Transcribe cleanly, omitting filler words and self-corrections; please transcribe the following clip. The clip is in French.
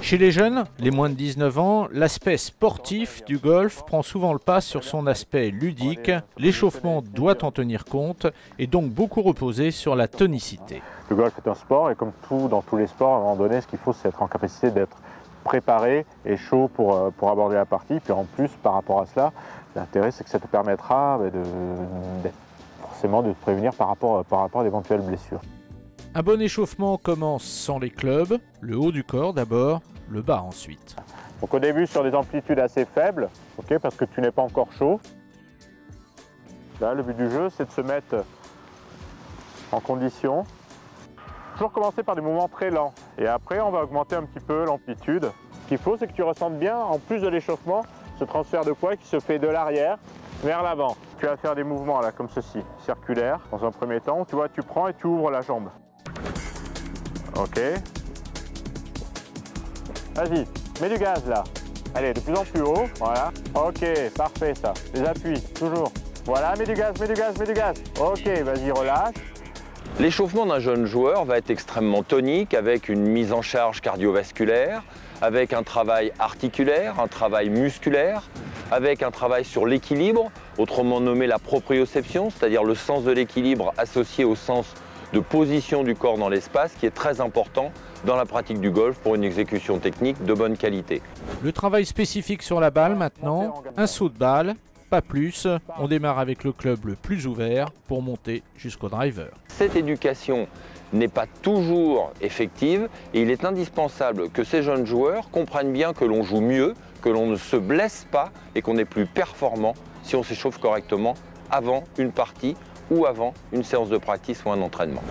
Chez les jeunes, les moins de 19 ans, l'aspect sportif du golf prend souvent le pas sur son aspect ludique. L'échauffement doit en tenir compte et donc beaucoup reposer sur la tonicité. Le golf est un sport et comme tout dans tous les sports, à un moment donné, ce qu'il faut, c'est être en capacité d'être préparé et chaud pour aborder la partie. Puis en plus, par rapport à cela, l'intérêt, c'est que ça te permettra forcément de te prévenir par rapport à d'éventuelles blessures. Un bon échauffement commence sans les clubs, le haut du corps d'abord, le bas ensuite. Donc au début sur des amplitudes assez faibles, okay, parce que tu n'es pas encore chaud. Là, le but du jeu, c'est de se mettre en condition. Toujours commencer par des mouvements très lents. Et après, on va augmenter un petit peu l'amplitude. Ce qu'il faut, c'est que tu ressentes bien, en plus de l'échauffement, ce transfert de poids qui se fait de l'arrière vers l'avant. Tu vas faire des mouvements là, comme ceci, circulaires, dans un premier temps. Tu vois, tu prends et tu ouvres la jambe. Ok. Vas-y, mets du gaz là. Allez, de plus en plus haut, voilà. Ok, parfait ça. Les appuis, toujours. Voilà, mets du gaz, mets du gaz, mets du gaz. Ok, vas-y, relâche. L'échauffement d'un jeune joueur va être extrêmement tonique avec une mise en charge cardiovasculaire, avec un travail articulaire, un travail musculaire, avec un travail sur l'équilibre, autrement nommé la proprioception, c'est-à-dire le sens de l'équilibre associé au sens de position du corps dans l'espace, qui est très important dans la pratique du golf pour une exécution technique de bonne qualité. Le travail spécifique sur la balle maintenant, un saut de balle, pas plus. On démarre avec le club le plus ouvert pour monter jusqu'au driver. Cette éducation n'est pas toujours effective et il est indispensable que ces jeunes joueurs comprennent bien que l'on joue mieux, que l'on ne se blesse pas et qu'on est plus performant si on s'échauffe correctement avant une partie ou avant une séance de practice ou un entraînement.